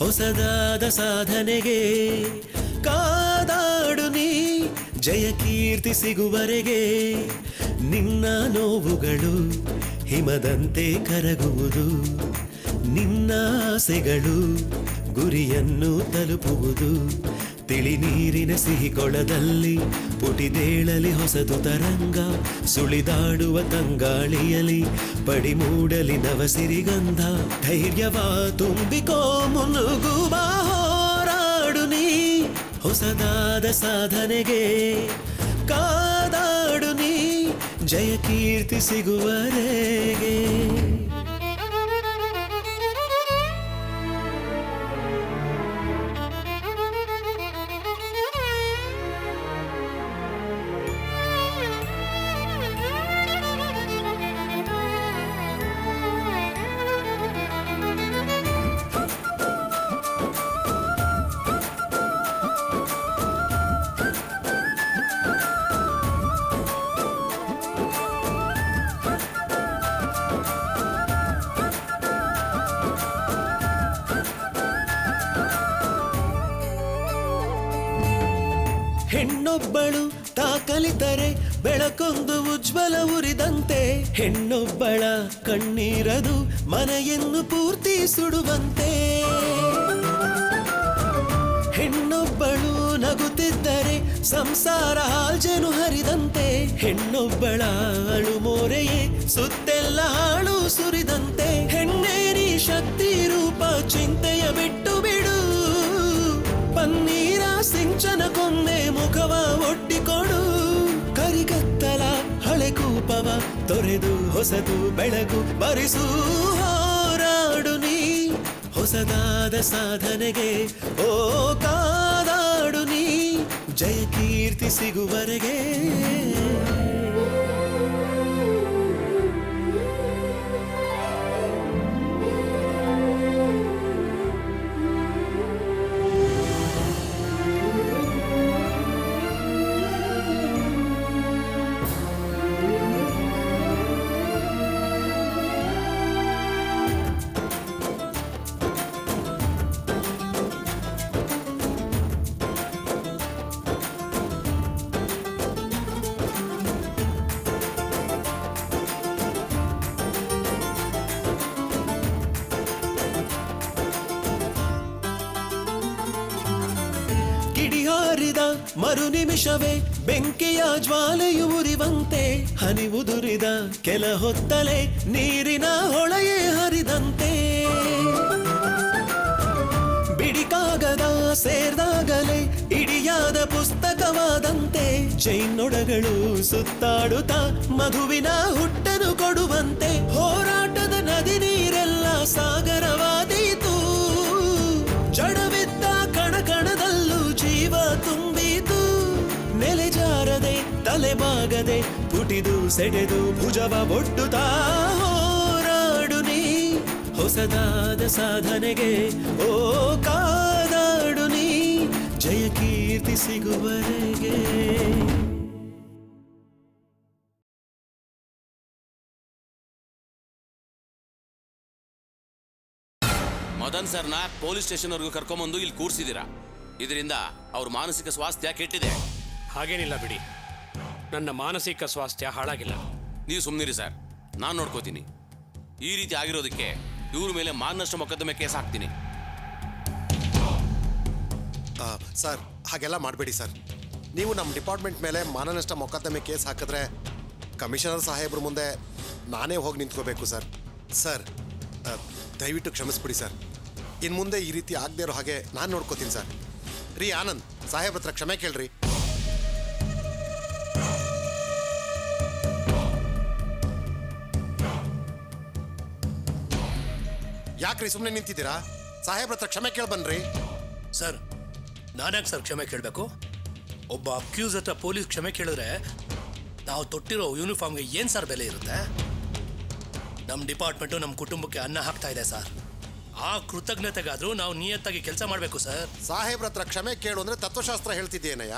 ಹೊಸದಾದ ಸಾಧನೆಗೆ ಕಾದಾಡು ನೀ ಜಯ ಕೀರ್ತಿ ಸಿಗುವರೆಗೆ ನಿನ್ನ ನೋವುಗಳು ಹಿಮದಂತೆ ಕರಗುವುದು ನಿನ್ನ ಆಸೆಗಳು ಗುರಿಯನ್ನು ತಲುಪುವುದು ತಿಳಿ ನೀರಿನ ಸಿಹಿಕೊಳದಲ್ಲಿ ಪುಟಿದೇಳಲಿ ಹೊಸದು ತರಂಗ ಸುಳಿದಾಡುವ ತಂಗಾಳಿಯಲಿ ಪಡಿಮೂಡಲಿ ನವಸಿರಿಗಂಧ ಧೈರ್ಯವ ತುಂಬಿಕೋ ಮುನ್ನುಗ್ಗುವ ಹೋರಾಡು ನೀ ಹೊಸದಾದ ಸಾಧನೆಗೆ ಕಾದಾಡು ನೀ ಜಯ ಕೀರ್ತಿ ಸಿಗುವರೆಗೆ ಹೆಣ್ಣೊಬ್ಬಳು ತಾ ಕಲಿತರೆ ಬೆಳಕೊಂದು ಉಜ್ವಲ ಉರಿದಂತೆ ಹೆಣ್ಣೊಬ್ಬಳ ಕಣ್ಣೀರದು ಮನೆಯನ್ನು ಪೂರ್ತಿ ಸುಡುವಂತೆ ಹೆಣ್ಣೊಬ್ಬಳು ನಗುತ್ತಿದ್ದರೆ ಸಂಸಾರ ಹಾಲ್ಜೇನು ಹರಿದಂತೆ ಹೆಣ್ಣೊಬ್ಬಳ ಅಳು ಮೋರೆಯೇ ಸುತ್ತೆಲ್ಲ ಹಾಳು ಸುರಿದಂತೆ ಹೆಣ್ಣೇರಿ ಶಕ್ತಿ ರೂಪ ಚಿಂತೆಯ ಬಿಟ್ಟು ಬಿಡು ಪನ್ನೀರ ಸಿಂಚನ ಕೊನ್ನೆ ಮುಖವ ಒಡ್ಡಿಕೊಡು ಕರಿಗತ್ತಲ ಹಳೆ ಕೂಪವ ತೊರೆದು ಹೊಸದು ಬೆಳಗು ಬರಿಸು ಹೋರಾಡು ನೀ ಹೊಸದಾದ ಸಾಧನೆಗೆ ಓ ಕಾದಾಡು ನೀ ಜಯ ಕೀರ್ತಿ ಸಿಗುವರೆಗೆ ಕಿಡಿಹಾರಿದ ಮರು ನಿಮಿಷವೇ ಬೆಂಕಿಯ ಜ್ವಾಲೆಯು ಉರಿವಂತೆ ಹನಿ ಉದುರಿದ ಕೆಲ ಹೊತ್ತಲೆ ನೀರಿನ ಹೊಳೆಯೇ ಹರಿದಂತೆ ಬಿಡಿಕಾಗದ ಸೇರ್ದಾಗಲೇ ಇಡಿಯಾದ ಪುಸ್ತಕವಾದಂತೆ ಚೈನೊಡಗಳು ಸುತ್ತಾಡುತ್ತ ಮಧುವಿನ ಹುಟ್ಟನ್ನು ಕೊಡುವಂತೆ ಹೋರಾಟದ ನದಿ ನೀರೆಲ್ಲ ಸಾಗರವಾದೀತು ಜಡವಿದ್ದ ಕಣಕಣದಲ್ಲೂ ಜೀವ ತುಂಬಿತು ನೆಲೆಜಾರದೆ ತಲೆಬಾಗದೆ ಪುಟಿದು ಸೆಡೆದು ಭುಜವ ಒಡ್ಡುತ್ತಾ ಹೋರಾಡು ನೀ ಹೊಸದಾದ ಸಾಧನೆಗೆ ಓ ಕಾದಾಡು ನೀ ಜಯ ಕೀರ್ತಿ ಸಿಗುವರೆಗೆ ಮದನ್ ಸರ್ನ ಪೊಲೀಸ್ ಸ್ಟೇಷನ್ ವರೆಗೂ ಕರ್ಕೊಂಬಂದು ಇಲ್ಲಿ ಕೂರಿಸಿದ್ದೀರಾ. ಇದರಿಂದ ಅವ್ರ ಮಾನಸಿಕ ಸ್ವಾಸ್ಥ್ಯ ಕೆಟ್ಟಿದೆ. ಹಾಗೇನಿಲ್ಲ ಬಿಡಿ, ನನ್ನ ಮಾನಸಿಕ ಸ್ವಾಸ್ಥ್ಯ ಹಾಳಾಗಿಲ್ಲ. ನೀವು ಸುಮ್ಮನಿರಿ ಸರ್, ನಾನು ನೋಡ್ಕೋತೀನಿ. ಈ ರೀತಿ ಆಗಿರೋದಕ್ಕೆ ಇವ್ರ ಮೇಲೆ ಮಾನನಷ್ಟ ಮೊಕದ್ದಮೆ ಕೇಸ್ ಹಾಕ್ತೀನಿ. ಸರ್ ಹಾಗೆಲ್ಲ ಮಾಡಬೇಡಿ ಸರ್. ನೀವು ನಮ್ಮ ಡಿಪಾರ್ಟ್ಮೆಂಟ್ ಮೇಲೆ ಮಾನನಷ್ಟ ಮೊಕದ್ದಮೆ ಕೇಸ್ ಹಾಕಿದ್ರೆ ಕಮಿಷನರ್ ಸಾಹೇಬ್ರ ಮುಂದೆ ನಾನೇ ಹೋಗಿ ನಿಂತ್ಕೋಬೇಕು ಸರ್. ಸರ್ ದಯವಿಟ್ಟು ಕ್ಷಮಿಸ್ಬಿಡಿ ಸರ್. ಇನ್ನು ಮುಂದೆ ಈ ರೀತಿ ಆಗದೆ ಇರೋ ಹಾಗೆ ನಾನು ನೋಡ್ಕೋತೀನಿ ಸರ್. ರೀ ಆನಂದ್, ಸಾಹೇಬ್ರ ಹತ್ರ ಕ್ಷಮೆ ಕೇಳ್ರಿ. ಯಾಕ್ರಿ ಸುಮ್ಮನೆ ನಿಂತಿದ್ದೀರಾ? ಸಾಹೇಬ್ರ ಹತ್ರ ಕ್ಷಮೆ ಕೇಳಿ ಬನ್ರಿ. ಸರ್ ನಾನ್ಯಾಕೆ ಸರ್ ಕ್ಷಮೆ ಕೇಳಬೇಕು? ಒಬ್ಬ ಅಕ್ಯೂಸ್ ಹತ್ರ ಪೊಲೀಸ್ ಕ್ಷಮೆ ಕೇಳಿದ್ರೆ ನಾವು ತೊಟ್ಟಿರೋ ಯೂನಿಫಾರ್ಮ್ಗೆ ಏನು ಸರ್ ಬೆಲೆ ಇರುತ್ತೆ? ನಮ್ಮ ಡಿಪಾರ್ಟ್ಮೆಂಟು ನಮ್ಮ ಕುಟುಂಬಕ್ಕೆ ಅನ್ನ ಹಾಕ್ತಾ ಇದೆ ಸರ್. ಆ ಕೃತಜ್ಞತೆಗಾದರೂ ನಾವು ನಿಯತ್ತಾಗಿ ಕೆಲಸ ಮಾಡಬೇಕು ಸರ್. ಸಾಹೇಬ್ರ ಹತ್ರ ಕ್ಷಮೆ ಕೇಳು ಅಂದರೆ ತತ್ವಶಾಸ್ತ್ರ ಹೇಳ್ತಿದ್ದೇನಯ್ಯ.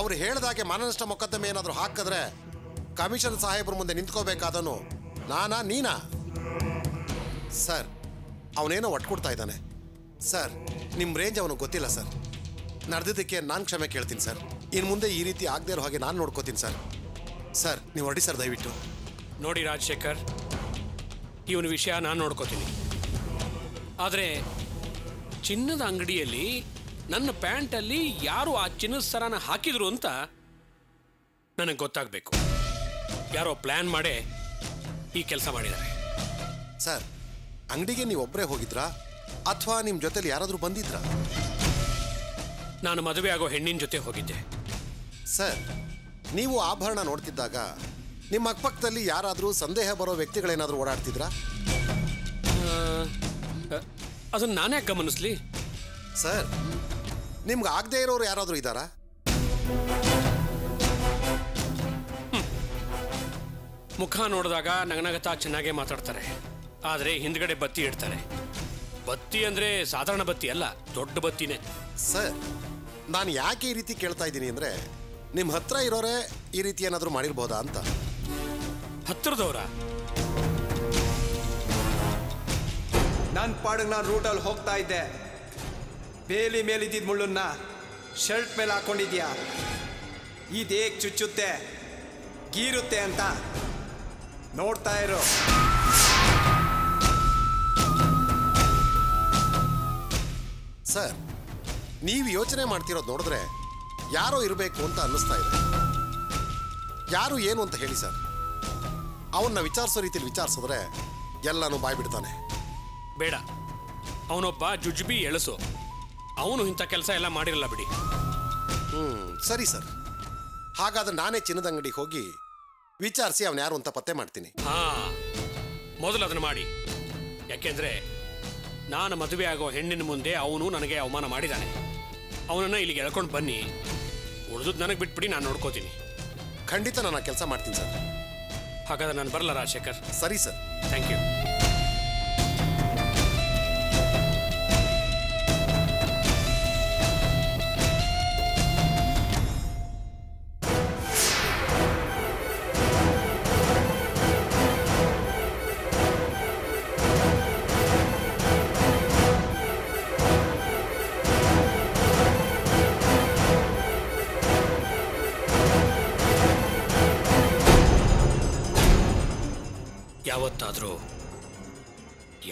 ಅವ್ರು ಹೇಳ್ದಾಗೆ ಮಾನನಷ್ಟ ಮೊಕದ್ದಮೆ ಏನಾದರೂ ಹಾಕಿದ್ರೆ ಕಮಿಷನ್ ಸಾಹೇಬ್ರ ಮುಂದೆ ನಿಂತ್ಕೋಬೇಕಾದನು ನಾನಾ ನೀನಾ? ಸರ್ ಅವನೇನೋ ಒಟ್ಕೊಡ್ತಾ ಇದ್ದಾನೆ. ಸರ್ ನಿಮ್ಮ ರೇಂಜ್ ಅವನಿಗೆ ಗೊತ್ತಿಲ್ಲ ಸರ್. ನಡೆದಿದ್ದಕ್ಕೆ ನಾನು ಕ್ಷಮೆ ಕೇಳ್ತೀನಿ ಸರ್. ಇನ್ನು ಮುಂದೆ ಈ ರೀತಿ ಆಗದೆ ಇರೋ ಹಾಗೆ ನಾನು ನೋಡ್ಕೋತೀನಿ ಸರ್. ಸರ್ ನೀವು ಹೊರಡಿ ಸರ್ ದಯವಿಟ್ಟು. ನೋಡಿ ರಾಜಶೇಖರ್, ಇವನ ವಿಷಯ ನಾನು ನೋಡ್ಕೋತೀನಿ. ಆದರೆ ಚಿನ್ನದ ಅಂಗಡಿಯಲ್ಲಿ ನನ್ನ ಪ್ಯಾಂಟಲ್ಲಿ ಯಾರು ಆ ಚಿನ್ನದ ಸರನ ಹಾಕಿದ್ರು ಅಂತ ನನಗೆ ಗೊತ್ತಾಗಬೇಕು. ಯಾರೋ ಪ್ಲ್ಯಾನ್ ಮಾಡೇ ಈ ಕೆಲಸ ಮಾಡಿದ್ದಾರೆ. ಸರ್ ಅಂಗಡಿಗೆ ನೀವು ಒಬ್ಬರೇ ಹೋಗಿದ್ರಾ ಅಥವಾ ನಿಮ್ಮ ಜೊತೆಲಿ ಯಾರಾದರೂ ಬಂದಿದ್ರಾ? ನಾನು ಮದುವೆ ಆಗೋ ಹೆಣ್ಣಿನ ಜೊತೆ ಹೋಗಿದ್ದೆ. ಸರ್ ನೀವು ಆಭರಣ ನೋಡ್ತಿದ್ದಾಗ ನಿಮ್ಮ ಅಕ್ಕಪಕ್ಕದಲ್ಲಿ ಯಾರಾದರೂ ಸಂದೇಹ ಬರೋ ವ್ಯಕ್ತಿಗಳೇನಾದರೂ ಓಡಾಡ್ತಿದ್ರಾ? ಅದನ್ನು ನಾನೇ ಗಮನಿಸ್ಲಿ? ಸರ್ ನಿಮ್ಗೆ ಆಗದೆ ಇರೋರು ಯಾರಾದರೂ ಇದ್ದಾರಾ? ಮುಖ ನೋಡಿದಾಗ ನಗನಗತಾ ಚೆನ್ನಾಗೇ ಮಾತಾಡ್ತಾರೆ, ಆದರೆ ಹಿಂದ್ಗಡೆ ಬತ್ತಿ ಇಡ್ತಾರೆ. ಬತ್ತಿ ಅಂದರೆ ಸಾಧಾರಣ ಬತ್ತಿ ಅಲ್ಲ, ದೊಡ್ಡ ಬತ್ತಿನೇ. ಸರ್ ನಾನು ಯಾಕೆ ಈ ರೀತಿ ಕೇಳ್ತಾ ಇದ್ದೀನಿ ಅಂದರೆ ನಿಮ್ಮ ಹತ್ರ ಇರೋರೇ ಈ ರೀತಿ ಏನಾದರೂ ಮಾಡಿರ್ಬೋದಾ ಅಂತ. ಹತ್ತಿರದವರ? ನನ್ನ ಪಾಡಿಗೆ ನಾನು ರೂಟಲ್ಲಿ ಹೋಗ್ತಾ ಇದ್ದೆ. ಬೇಲಿ ಮೇಲಿದ್ದಿದ್ದ ಮುಳ್ಳನ್ನ ಶರ್ಟ್ ಮೇಲೆ ಹಾಕೊಂಡಿದ್ಯಾ, ಇದೇಕ್ ಚುಚ್ಚುತ್ತೆ ಗೀರುತ್ತೆ ಅಂತ ನೋಡ್ತಾ ಇರೋ. ಸರ್ ನೀವು ಯೋಚನೆ ಮಾಡ್ತಿರೋದು ನೋಡಿದ್ರೆ ಯಾರೋ ಇರಬೇಕು ಅಂತ ಅನ್ನಿಸ್ತಾ ಇದೆ. ಯಾರು ಏನು ಅಂತ ಹೇಳಿ ಸರ್. ಅವನ್ನ ವಿಚಾರಿಸೋ ರೀತಿಯಲ್ಲಿ ವಿಚಾರಿಸಿದ್ರೆ ಎಲ್ಲನೂ ಬಾಯ್ಬಿಡ್ತಾನೆ. ಬೇಡ, ಅವನೊಬ್ಬ ಜುಜ್ಬಿ ಎಳಸು. ಅವನು ಇಂಥ ಕೆಲಸ ಎಲ್ಲ ಮಾಡಿರಲ್ಲ ಬಿಡಿ. ಸರಿ ಸರ್, ಹಾಗಾದ್ರೆ ನಾನೇ ಚಿನ್ನದ ಅಂಗಡಿಗೆ ಹೋಗಿ ವಿಚಾರಿಸಿ ಅವನು ಯಾರು ಅಂತ ಪತ್ತೆ ಮಾಡ್ತೀನಿ. ಹಾ, ಮೊದಲು ಅದನ್ನು ಮಾಡಿ. ಯಾಕೆಂದ್ರೆ ನಾನು ಮದುವೆ ಆಗೋ ಹೆಣ್ಣಿನ ಮುಂದೆ ಅವನು ನನಗೆ ಅವಮಾನ ಮಾಡಿದ್ದಾನೆ. ಅವನನ್ನು ಇಲ್ಲಿಗೆ ಎಳ್ಕೊಂಡು ಬನ್ನಿ, ಉಳಿದು ನನಗೆ ಬಿಟ್ಬಿಡಿ, ನಾನು ನೋಡ್ಕೋತೀನಿ. ಖಂಡಿತ ನಾನು ಆ ಕೆಲಸ ಮಾಡ್ತೀನಿ ಸರ್. ಹಾಗಾದ್ರೆ ನಾನು ಬರಲ್ಲ ರಾಜಶೇಖರ್. ಸರಿ ಸರ್. Thank you.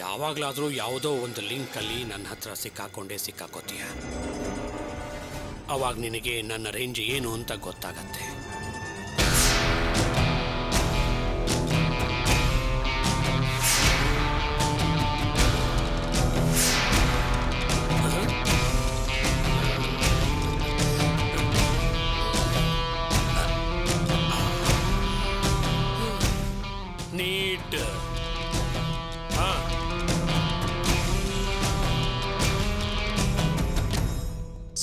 ಯಾವಾಗಲಾದರೂ ಯಾವುದೋ ಒಂದು ಲಿಂಕಲ್ಲಿ ನನ್ನ ಹತ್ರ ಸಿಕ್ಕಾಕೋತೀಯ. ಅವಾಗ ನಿನಗೆ ನನ್ನ ರೇಂಜ್ ಏನು ಅಂತ ಗೊತ್ತಾಗತ್ತೆ. ನೀಟ್.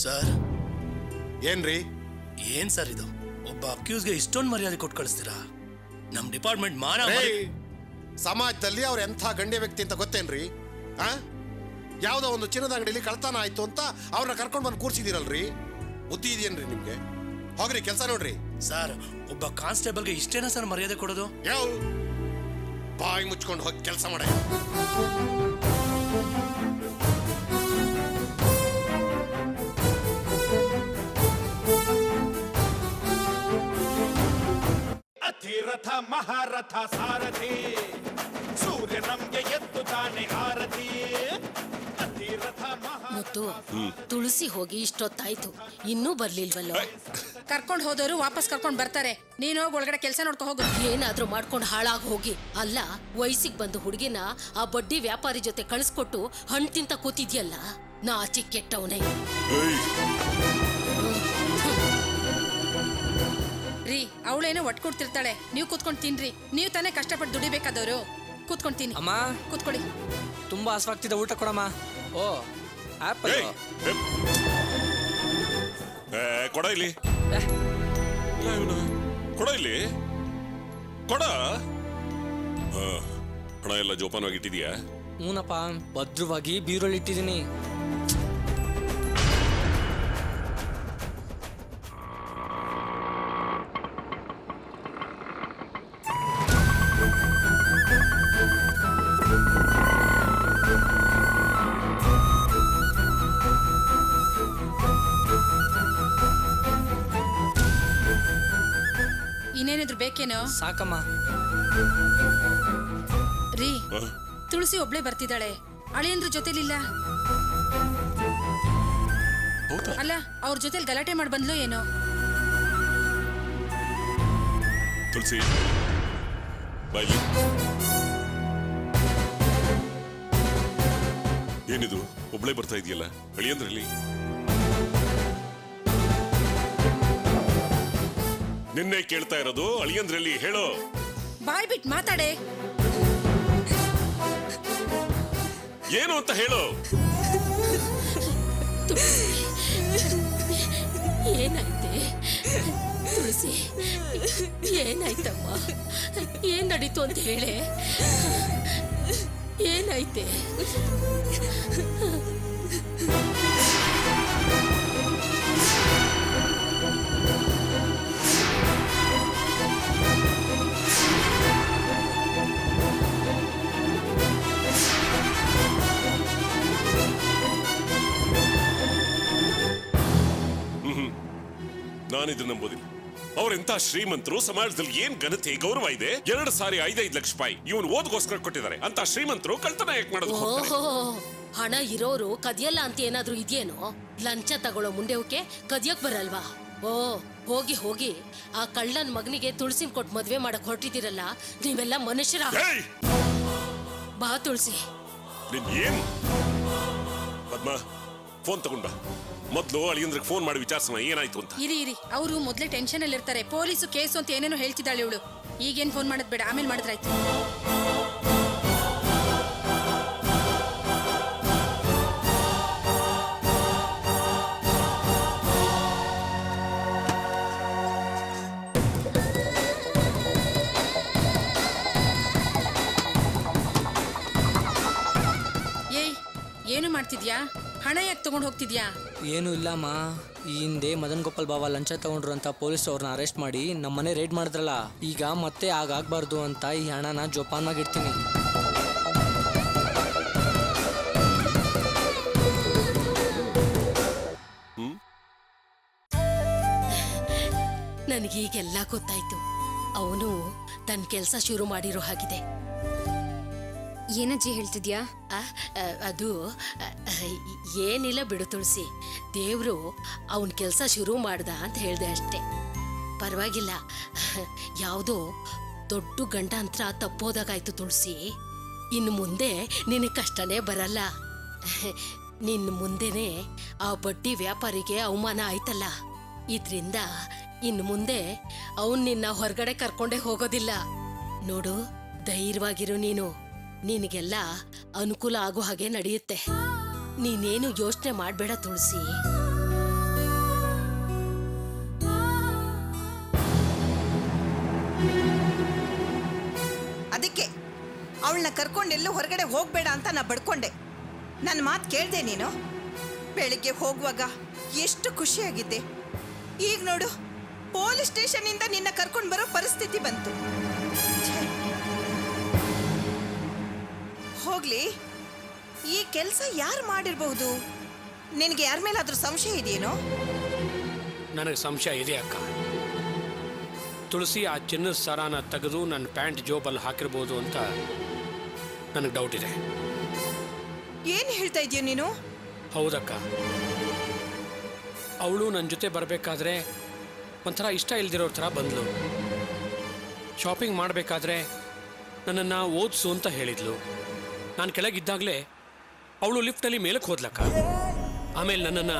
ಸರ್ ಏನ್ರಿ? ಏನ್ ಸರ್ ಇದು? ಒಬ್ಬ ಅಕ್ಯೂಸ್ಗೆ ಇಷ್ಟೊಂದು ಮರ್ಯಾದೆ ಕೊಟ್ಟು ಕಳಿಸ್ತೀರಾ? ನಮ್ಮ ಡಿಪಾರ್ಟ್ಮೆಂಟ್ ಮಾನ ಸಮಾಜದಲ್ಲಿ ಅವ್ರು ಎಂಥ ಗಣ್ಯ ವ್ಯಕ್ತಿ ಅಂತ ಗೊತ್ತೇನ್ರಿ? ಯಾವುದೋ ಒಂದು ಚಿನ್ನದ ಅಂಗಡಿಲಿ ಕಳ್ತನ ಆಯ್ತು ಅಂತ ಅವ್ರನ್ನ ಕರ್ಕೊಂಡು ಬಂದು ಕೂರ್ಸಿದಿರಲ್ರಿ. ಬುದ್ಧಿ ಇದೆಯೇನ್ರಿ ನಿಮ್ಗೆ? ಹೋಗ್ರಿ ಕೆಲಸ ನೋಡ್ರಿ. ಸರ್ ಒಬ್ಬ ಕಾನ್ಸ್ಟೇಬಲ್ಗೆ ಇಷ್ಟೇನಾ ಸರ್ ಮರ್ಯಾದೆ ಕೊಡೋದು? ಯಾವ ಬಾಯಿ ಮುಚ್ಕೊಂಡು ಹೋಗಿ ಕೆಲಸ ಮಾಡ. ಅತಿರಥ ಮಹಾರಥ ಸಾರಥಿ ಸೂರ್ಯ ನಮ್ಗೆ ಎದ್ದು ತಾನೆ ಆರತಿ. ಮುತ್ತು, ತುಳಸಿ ಹೋಗಿ ಇಷ್ಟೊತ್ತಾಯ್ತು, ಇನ್ನೂ ಬರ್ಲಿಲ್ವಲ್ಲೋ? ಕರ್ಕೊಂಡು ಹೋದವರು ವಾಪಸ್ ಕರ್ಕೊಂಡು ಬರ್ತಾರೆ. ನೀನು ಹೋಗಿ ಒಳಗಡೆ ಕೆಲಸ ನೋಡ್ಕೊ ಹೋಗು. ಏನಾದ್ರೂ ಮಾಡ್ಕೊಂಡು ಹಾಳಾಗಿ ಹೋಗಿ. ಅಲ್ಲ, ವಯಸ್ಸಿಗೆ ಬಂದು ಹುಡುಗಿನ ಆ ಬಡ್ಡಿ ವ್ಯಾಪಾರಿ ಜೊತೆ ಕಳಿಸ್ಕೊಟ್ಟು ಹಣ್ಣು ತಿಂತ ಕೂತಿದ್ಯಲ್ಲ, ನಾಚಿ ಕೆಟ್ಟವನೇ. ರೀ, ಅವಳೇನೋ ಒಟ್ಟು ಕೊಡ್ತಿರ್ತಾಳೆ, ನೀವು ಕೂತ್ಕೊಂಡು ತಿನ್ರಿ. ನೀವು ತಾನೇ ಕಷ್ಟಪಟ್ಟು ದುಡಿಬೇಕಾದವರು. ಕೂತ್ಕೊಂಡು ತಿನ್ನಿ. ಅಮ್ಮ ಕೂತ್ಕೊಳ್ಳಿ. ತುಂಬಾ ಹಸ್ವಾಗ್ತಿದೆ, ಊಟ ಕೊಡಮ್ಮ. ಓ ಆಪಲ್ ಕೊಡ ಇಲ್ಲಿ, ಕೊಡ ಇಲ್ಲಿ, ಕೊಡ. ಹಣ ಎಲ್ಲ ಜೋಪಾನವಾಗಿ ಇಟ್ಟಿದ್ಯಾ? ಹೂನಪ್ಪ, ಭದ್ರವಾಗಿ ಬೀರಲ್ಲಿ ಇಟ್ಟಿದ್ದೀನಿ. ಬೇಕೇನೋ? ಸಾಕಮ್ಮ. ರೀ, ತುಳಸಿ ಒಬ್ಳೆ ಬರ್ತಿದ್ದಾಳೆ, ಅಳಿಯಂದ್ರ ಜೊತೆಲಿಲ್ಲ. ಅಲ್ಲ, ಅವ್ರ ಜೊತೆಲಿ ಗಲಾಟೆ ಮಾಡಿ ಬಂದ್ಲು ಏನೋ. ತುಳಸಿ ಬಾಯ್ಲಿ. ಏನಿದು ಒಬ್ಳೆ ಬರ್ತಾ ಇದೆಯಲ್ಲ, ಅಳಿಯಂದ್ರಲ್ಲಿ? ನಿನ್ನೆ ಕೇಳ್ತಾ ಇರೋದು ಅಳಿಯಂದ್ರಲ್ಲಿ, ಹೇಳೋ. ಬಾಯ್ ಬಿಟ್ ಮಾತಾಡೆ. ಏನು ಅಂತ ಹೇಳು. ಏನಾಯ್ತೆ ತುಳಸಿ? ಏನಾಯ್ತಮ್ಮ? ಏನ್ ನಡೀತು ಅಂತ ಹೇಳೆ. ಏನಾಯ್ತೆ? ನಾನಿದು ನಂಬೋದಿಲ್ಲ. ಅವರೆಂತ ಶ್ರೀಮಂತರು, ಸಮಾಜದಲ್ಲಿ ಏನ್ ಘನತೆ ಗೌರವ ಇದೆ. 2 ಸಾರಿ 5-5 ಲಕ್ಷ ರೂಪಾಯಿ ಇವನು ಓದ್ಗೋಸ್ಕರ ಕೊಟ್ಟಿದ್ದಾರೆ. ಅಂತ ಶ್ರೀಮಂತರು ಕಳ್ತನ ಯಾಕೆ ಮಾಡೋದು? ಓಹೋ, ಹಣ ಇರೋರು ಕದಿಯಲ್ಲ ಅಂತ ಏನಾದ್ರೂ ಇದೆಯೇನೋ? ಲಂಚ ತಗೊಳ್ಳೋ ಮುಂಡೆವಕ್ಕೆ ಕದಿಯಕ್ ಬರಲ್ವಾ? ಓ, ಹೋಗಿ ಹೋಗಿ ಆ ಕಳ್ಳನ್ ಮಗನಿಗೆ ತುಳಸಿನ ಕೊಟ್ಟು ಮದ್ವೆ ಮಾಡಕ್ ಹೊರಟಿದ್ದೀರಲ್ಲ, ನೀವೆಲ್ಲ ಮನುಷ್ಯರ? ಬಾ ತುಳಸಿ. ನಿನ್ ಏನ್ ಪದ್ಮ, ಫೋನ್ ತಗೊಂಡ ಮೊದ್ಲು ಅಳಿಯಂದ್ರಿಗೆ ಫೋನ್ ಮಾಡಿ ವಿಚಾರಿಸೋಣ ಏನಾಯ್ತು ಅಂತ. ಇರಿ, ಅವರು ಮೊದ್ಲೇ ಟೆನ್ಷನ್ ಅಲ್ಲಿ ಇರ್ತಾರೆ. ಪೊಲೀಸು ಕೇಸು ಅಂತ ಏನೇನೋ ಹೇಳ್ತಿದ್ದಾಳೆ ಇವಳು. ಈಗೇನ್ ಫೋನ್ ಮಾಡೋದ್ ಬೇಡ, ಆಮೇಲೆ ಮಾಡಿದ್ರಾಯ್ತು. ಏಯ್, ಏನು ಮಾಡ್ತಿದ್ಯಾ? ಹಣ ಯಾಕೆ ತಗೊಂಡು ಹೋಗ್ತಿದ್ಯಾ? ಏನು ಇಲ್ಲಮ್ಮ, ಈ ಹಿಂದೆ ಮದನ್ ಗೋಪಾಲ್ ಬಾಬಾ ಲಂಚ ತಗೊಂಡ್ರು ಅಂತ ಪೊಲೀಸ್ ಅವ್ರನ್ನ ಅರೆಸ್ಟ್ ಮಾಡಿ ನಮ್ಮನೆ ರೇಡ್ ಮಾಡಿದ್ರಲ್ಲ, ಈಗ ಮತ್ತೆ ಆಗಾಗ್ಬಾರ್ದು ಅಂತ ಈ ಹಣನ ಜೋಪಾನಾಗಿಡ್ತೀನಿ. ನನಗೀಗೆಲ್ಲ ಗೊತ್ತಾಯ್ತು. ಅವನು ತನ್ನ ಕೆಲಸ ಶುರು ಮಾಡಿರೋ ಹಾಗಿದೆ. ಏನಜ್ಜಿ ಹೇಳ್ತಿದ್ಯಾ? ಅದು ಏನಿಲ್ಲ ಬಿಡು ತುಳಸಿ. ದೇವ್ರು ಅವನ ಕೆಲಸ ಶುರು ಮಾಡ್ದ ಅಂತ ಹೇಳ್ದೆ ಅಷ್ಟೇ. ಪರವಾಗಿಲ್ಲ, ಯಾವುದೋ ದೊಡ್ಡ ಗಂಡಾಂತರ ತಪ್ಪೋದಾಗಾಯ್ತು ತುಳಸಿ. ಇನ್ನು ಮುಂದೆ ನಿನಗೆ ಕಷ್ಟನೇ ಬರಲ್ಲ. ನಿನ್ನ ಮುಂದೆನೆ ಆ ಬಡ್ಡಿ ವ್ಯಾಪಾರಿಗೆ ಅವಮಾನ ಆಯ್ತಲ್ಲ, ಇದ್ರಿಂದ ಇನ್ನು ಮುಂದೆ ಅವನ್ ನಿನ್ನ ಹೊರಗಡೆ ಕರ್ಕೊಂಡೇ ಹೋಗೋದಿಲ್ಲ. ನೋಡು, ಧೈರ್ಯವಾಗಿರು ನೀನು. ನಿನಗೆಲ್ಲ ಅನುಕೂಲ ಆಗೋ ಹಾಗೆ ನಡೆಯುತ್ತೆ. ನೀನೇನು ಯೋಚನೆ ಮಾಡಬೇಡ ತುಳಸಿ. ಅದಕ್ಕೆ ಅವಳನ್ನ ಕರ್ಕೊಂಡೆಲ್ಲೂ ಹೊರಗಡೆ ಹೋಗ್ಬೇಡ ಅಂತ ನಾ ಬಡ್ಕೊಂಡೆ. ನನ್ನ ಮಾತು ಕೇಳ್ದೆ ನೀನು? ಬೆಳಿಗ್ಗೆ ಹೋಗುವಾಗ ಎಷ್ಟು ಖುಷಿಯಾಗಿದ್ದೆ. ಈಗ ನೋಡು, ಪೊಲೀಸ್ ಸ್ಟೇಷನ್ನಿಂದ ನಿನ್ನ ಕರ್ಕೊಂಡು ಬರೋ ಪರಿಸ್ಥಿತಿ ಬಂತು. ಹೋಗ್ಲಿ, ಈ ಕೆಲಸ ಯಾರು ಮಾಡಿರಬಹುದು? ನಿನಗೆ ಯಾರ ಮೇಲಾದ್ರೂ ಸಂಶಯ ಇದೆಯೇನೋ? ನನಗೆ ಸಂಶಯ ಇದೆ ಅಕ್ಕ. ತುಳಸಿ ಆ ಚಿನ್ನದ ಸರಾನ ತೆಗೆದು ನನ್ನ ಪ್ಯಾಂಟ್ ಜೋಬಲ್ಲಿ ಹಾಕಿರ್ಬೋದು ಅಂತ ನನಗೆ ಡೌಟ್ ಇದೆ. ಏನು ಹೇಳ್ತಾ ಇದೀಯ ನೀನು? ಹೌದಕ್ಕ, ಅವಳು ನನ್ನ ಜೊತೆ ಬರಬೇಕಾದ್ರೆ ಒಂಥರ ಇಷ್ಟ ಇಲ್ದಿರೋ ಥರ ಬಂದ್ಲು. ಶಾಪಿಂಗ್ ಮಾಡಬೇಕಾದ್ರೆ ನನ್ನನ್ನು ಓದಿಸು ಅಂತ ಹೇಳಿದ್ಲು. ನಾನು ಕೆಳಗಿದ್ದಾಗಲೇ ಅವಳು ಲಿಫ್ಟಲ್ಲಿ ಮೇಲಕ್ಕೆ ಹೋದ್ಲಕ್ಕ. ಆಮೇಲೆ ನನ್ನನ್ನು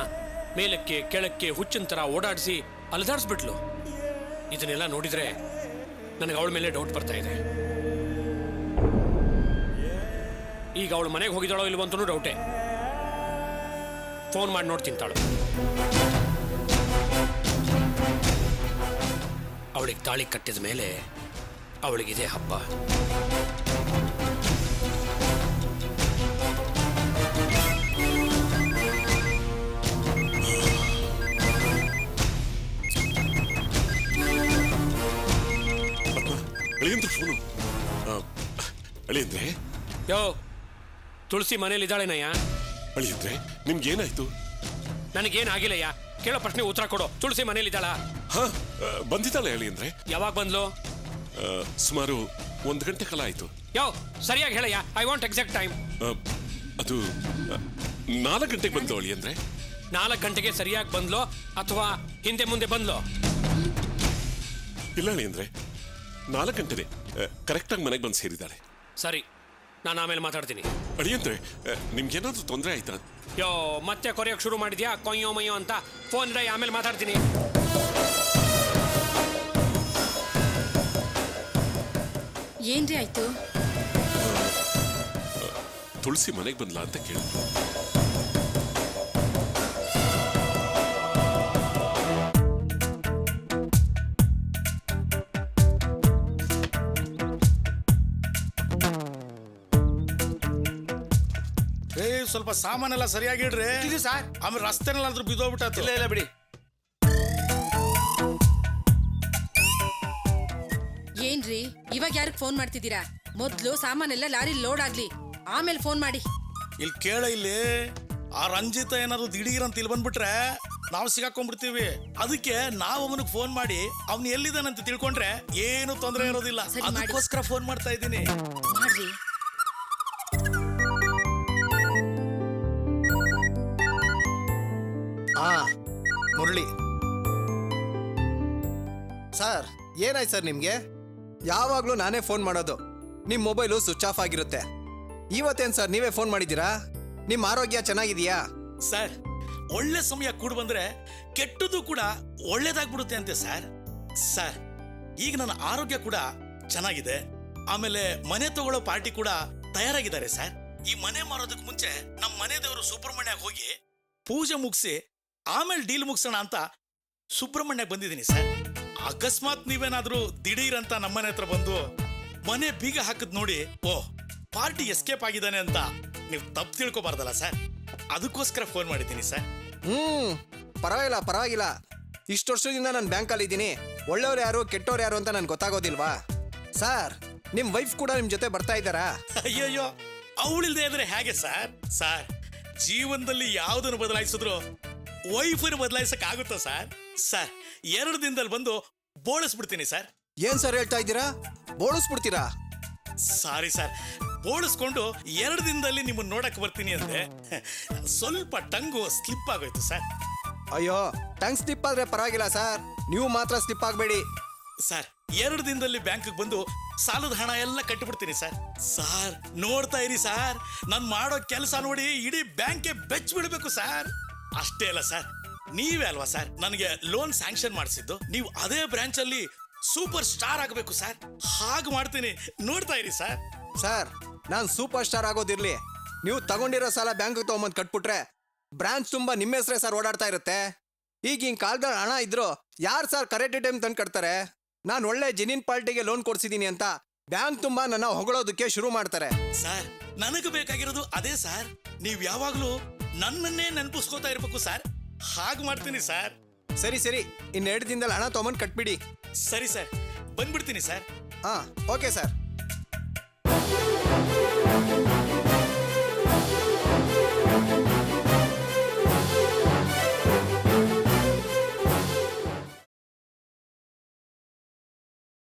ಮೇಲಕ್ಕೆ ಕೆಳಕ್ಕೆ ಹುಚ್ಚಿನ ಥರ ಓಡಾಡಿಸಿ ಅಲದಾಡಿಸ್ಬಿಟ್ಲು. ಇದನ್ನೆಲ್ಲ ನೋಡಿದರೆ ನನಗೆ ಅವಳ ಮೇಲೆ ಡೌಟ್ ಬರ್ತಾ ಇದೆ. ಈಗ ಅವಳು ಮನೆಗೆ ಹೋಗಿದ್ದಾಳೋ ಇಲ್ವಂತನೂ ಡೌಟೇ. ಫೋನ್ ಮಾಡಿ ನೋಡ್ತೀನಿ ತಾಳು. ಅವಳಿಗೆ ತಾಳಿ ಕಟ್ಟಿದ ಮೇಲೆ ಅವಳಿಗಿದೆ ಹಬ್ಬ. ಅಳಿಯಂದ್ರೆ, ಯೋ, ತುಳಸಿ ಮನೇಲಿದ್ದಾಳೆನಯ್ಯ? ಅಳಿಯಂದ್ರೆ, ನಿಮ್ಗೇನಾಯ್ತು? ನನಗೇನಾಗಿಲ್ಲಯ್ಯ. ಕೇಳೋ ಪ್ರಶ್ನೆ ಉತ್ತರ ಕೊಡು. ತುಳಸಿ ಮನೇಲಿದ್ದಾಳ? ಹಾ, ಬಂದಿದ್ದಾಳೆ ಅಳಿಯಂದ್ರೆ. ಯಾವಾಗ ಬಂದ್ಲು? ಸುಮಾರು 1 ಗಂಟೆ ಕಾಲ ಆಯ್ತು. ಯೋ ಸರಿಯಾಗಿ ಹೇಳಯ್ಯ, ಐ ವಾಂಟ್ ಎಕ್ಸಾಕ್ಟ್ ಟೈಮ್. ಅದು 4 ಗಂಟೆಗೆ ಬಂದು ಅವಳಿ ಅಂದ್ರೆ. 4 ಗಂಟೆಗೆ ಸರಿಯಾಗಿ ಬಂದ್ಲೋ ಅಥವಾ ಹಿಂದೆ ಮುಂದೆ ಬಂದ್ಲೋ? ಇಲ್ಲ ಅಳಿ ಅಂದ್ರೆ 4 ಗಂಟೆನೆ ಕರೆಕ್ಟಾಗಿ ಮನೆಗೆ ಬಂದು ಸೇರಿದ್ದಾಳೆ. ಸರಿ, ನಾನು ಆಮೇಲೆ ಮಾತಾಡ್ತೀನಿ. ಅಳಿ ಅಂದ್ರೆ ನಿಮ್ಗೇನಾದ್ರೂ ತೊಂದರೆ ಆಯ್ತಾ? ಯೋ ಮತ್ತೆ ಕೊರೆಯೋಕೆ ಶುರು ಮಾಡಿದ್ಯಾ ಕೊಯ್ಯೋ ಮಯ್ಯೋ ಅಂತ? ಫೋನ್ ರೈ, ಆಮೇಲೆ ಮಾತಾಡ್ತೀನಿ. ಏನ್ರಿ ಆಯ್ತು? ತುಳಸಿ ಮನೆಗೆ ಬಂದ್ಲಾ ಅಂತ ಕೇಳಿದ್ರು. ಸ್ವಲ್ಪ ಸಾಮಾನೆಲ್ಲ ಸರಿಯಾಗಿ ಇಡ್ರಿ ಸರ್. ಆಮೇಲೆ ರಸ್ತೆನಲ್ಲಾದ್ರೂ ಬಿದ್ದೋಗ್ಬಿಟ್ಟ. ಇಲ್ಲ ಬಿಡಿ. ಏನ್ರಿ ಇವಾಗ ಯಾರಿಗೆ ಫೋನ್ ಮಾಡ್ತಿದ್ದೀರಾ? ಮೊದ್ಲು ಸಾಮಾನೆಲ್ಲ ಲಾರಿ ಲೋಡ್ ಆಗ್ಲಿ, ಆಮೇಲೆ ಫೋನ್ ಮಾಡಿ. ಇಲ್ಲಿ ಕೇಳ, ಇಲ್ಲಿ ಆ ರಂಜಿತ ಏನಾದ್ರು ದಿಢೀರಂತ ಇಲ್ಲಿ ಬಂದ್ಬಿಟ್ರೆ ನಾವು ಸಿಗಾಕೊಂಡ್ಬಿಡ್ತೀವಿ. ಅದಕ್ಕೆ ನಾವು ಅವನಿಗೆ ಫೋನ್ ಮಾಡಿ ಅವ್ನು ಎಲ್ಲಿದ್ದಾನಂತ ತಿಳ್ಕೊಂಡ್ರೆ ಏನು ತೊಂದರೆ ಇರೋದಿಲ್ಲ. ಅದಕ್ಕೋಸ್ಕರ ಫೋನ್ ಮಾಡ್ತಾ ಇದ್ದೀನಿ. ಮಾಡ್ರಿ. ಮುರಳಿ ಸರ್, ಏನಾಯ್ತು ಸರ್ ನಿಮಗೆ? ಯಾವಾಗಲೂ ನಾನೇ ಫೋನ್ ಮಾಡೋದು, ನಿಮ್ಮ ಮೊಬೈಲು ಸ್ವಿಚ್ ಆಫ್ ಆಗಿರುತ್ತೆ. ಇವತ್ತೇನು ಸರ್ ನೀವೇ ಫೋನ್ ಮಾಡಿದ್ದೀರಾ? ನಿಮ್ಮ ಆರೋಗ್ಯ ಚೆನ್ನಾಗಿದೆಯಾ? ಸರ್, ಒಳ್ಳೆ ಸಮಯ ಕೂಡ ಬಂದ್ರೆ ಕೆಟ್ಟದ್ದು ಕೂಡ ಒಳ್ಳೇದಾಗ್ಬಿಡುತ್ತೆ ಅಂತೆ ಸರ್. ಸರ್, ಈಗ ನನ್ನ ಆರೋಗ್ಯ ಕೂಡ ಚೆನ್ನಾಗಿದೆ. ಆಮೇಲೆ ಮನೆ ತಗೊಳ್ಳೋ ಪಾರ್ಟಿ ಕೂಡ ತಯಾರಾಗಿದ್ದಾರೆ ಸರ್. ಈ ಮನೆ ಮಾರೋದಕ್ಕೆ ಮುಂಚೆ ನಮ್ಮ ಮನೆ ದೇವರು ಸುಬ್ರಹ್ಮಣ್ಯಕ್ಕೆ ಹೋಗಿ ಪೂಜೆ ಮುಗಿಸಿ ಆಮೇಲೆ ಡೀಲ್ ಮುಗಿಸೋಣ ಅಂತ ಸುಬ್ರಹ್ಮಣ್ಯಕ್ಕೆ ಬಂದಿದ್ದೀನಿ ಸರ್. ಅಕಸ್ಮಾತ್ ನೀವೇನಾದ್ರೂ ದಿಢೀರ್ ಅಂತ ನಮ್ಮನೆ ಹತ್ರ ಬಂದು ಮನೆ ಬೀಗ ಹಾಕದ್ ನೋಡಿ ಓ ಪಾರ್ಟಿ ಎಸ್ಕೇಪ್ ಆಗಿದ್ದಾನೆ ಅಂತ ನೀವು ತಪ್ಪು ತಿಳ್ಕೊಬಾರ್ದಲ್ಲ ಸರ್. ಅದಕ್ಕೋಸ್ಕರ ಫೋನ್ ಮಾಡಿದ್ದೀನಿ ಸರ್. ಪರವಾಗಿಲ್ಲ. ಇಷ್ಟು ವರ್ಷದಿಂದ ನಾನು ಬ್ಯಾಂಕಲ್ಲಿ ಇದ್ದೀನಿ. ಒಳ್ಳೆಯವ್ರು ಯಾರು ಕೆಟ್ಟವ್ರು ಯಾರು ಅಂತ ನನ್ಗೆ ಗೊತ್ತಾಗೋದಿಲ್ವಾ ಸರ್? ನಿಮ್ಮ ವೈಫ್ ಕೂಡ ನಿಮ್ಮ ಜೊತೆ ಬರ್ತಾ ಇದ್ದಾರಾ? ಅಯ್ಯಯ್ಯೋ, ಅವಳಿಲ್ದೇ ಇದ್ರೆ ಹೇಗೆ ಸರ್? ಸರ್, ಜೀವನದಲ್ಲಿ ಯಾವುದನ್ನು ಬದಲಾಯಿಸಿದ್ರು ವೈಫನ್ನು ಬದಲಾಯಿಸಕ್ ಆಗುತ್ತಾ ಸರ್? ಸರ್, 2 ದಿನದಲ್ಲಿ ಬಂದು ಬೋಳಿಸ್ಬಿಡ್ತೀನಿ ಸರ್. ಏನ್ ಸರ್ ಹೇಳ್ತಾ ಇದ್ದೀರಾ? ಬೋಳಿಸ್ಬಿಡ್ತೀರಾ? ಸಾರಿ ಸರ್, ಬೋಳಿಸ್ಕೊಂಡು 2 ದಿನದಲ್ಲಿ ನಿಮ್ಮನ್ನ ನೋಡಕ್ ಬರ್ತೀನಿ ಅಂದೆ. ಸ್ವಲ್ಪ ಟಂಗು ಸ್ಲಿಪ್ ಆಗೋಯ್ತು ಸರ್. ಅಯ್ಯೋ, ಟಂಗ್ ಸ್ಲಿಪ್ ಆದ್ರೆ ಪರವಾಗಿಲ್ಲ ಸರ್, ನೀವು ಮಾತ್ರ ಸ್ಲಿಪ್ ಆಗಬೇಡಿ ಸರ್. 2 ದಿನದಲ್ಲಿ ಬ್ಯಾಂಕ್ಗೆ ಬಂದು ಸಾಲದ ಹಣ ಎಲ್ಲ ಕಟ್ಟಿಬಿಡ್ತೀನಿ ಸರ್. ಸರ್, ನೋಡ್ತಾ ಇರಿ ಸರ್, ನಾನು ಮಾಡೋ ಕೆಲಸ ನೋಡಿ ಇಡೀ ಬ್ಯಾಂಕ್ಗೆ ಬೆಚ್ಚ ಬಿಡಬೇಕು ಸರ್. ಅಷ್ಟೇ ಅಲ್ಲ ಸರ್, ನೀವೇ ಅಲ್ವಾ ಸರ್ ನನಗೆ ಲೋನ್ ಸ್ಯಾಂಕ್ಷನ್ ಮಾಡಿಸಿದ್ದು? ನೀವು ಅದೇ ಬ್ರಾಂಚ್ ಅಲ್ಲಿ ಸೂಪರ್ ಸ್ಟಾರ್ ಆಗಬೇಕು ಸರ್. ಹಾಗೆ ಮಾಡ್ತೀನಿ, ನೋಡ್ತಾ ಇರಿ ಸರ್. ಸರ್, ನಾನು ಸೂಪರ್ ಸ್ಟಾರ್ ಆಗೋದಿರ್ಲಿ, ನೀವು ತಗೊಂಡಿರೋ ಸಾಲ ಬ್ಯಾಂಕ್ ತಗೊಂಬಂದು ಕಟ್ಬಿಟ್ರೆ ಬ್ರಾಂಚ್ ತುಂಬಾ ನಿಮ್ಮ ಹೆಸರೇ ಸರ್ ಓಡಾಡ್ತಾ ಇರುತ್ತೆ. ಈಗಿನ ಕಾಲದಲ್ಲಿ ಹಣ ಇದ್ರು ಯಾರು ಸರ್ ಕರೆಕ್ಟ್ ಟೈಮ್ ತಂದು ಕಟ್ತಾರೆ? ನಾನು ಒಳ್ಳೆ ಜೆನ್ಯೂನ್ ಪಾರ್ಟಿಗೆ ಲೋನ್ ಕೊಡ್ಸಿದ್ದೀನಿ ಅಂತ ಬ್ಯಾಂಕ್ ತುಂಬಾ ನನ್ನ ಹೊಗಳೋದಕ್ಕೆ ಶುರು ಮಾಡ್ತಾರೆ. ಸರ್, ನನಗೆ ಬೇಕಾಗಿರೋದು ಅದೇ ಸರ್. ನೀವು ಯಾವಾಗ್ಲೂ ನನ್ನನ್ನೇ ನೆನಪಿಸ್ಕೋತಾ ಇರ್ಬೇಕು ಸರ್. ಹಾಗೆ ಮಾಡ್ತೀನಿ ಸರ್. ಸರಿ, ಇನ್ನು 2 ದಿನದಲ್ಲಿ ಹಣ ತಗೊಂಬಂದು ಕಟ್ಬಿಡಿ. ಸರಿ ಸರ್, ಬಂದ್ಬಿಡ್ತೀನಿ ಸರ್. Okay sir.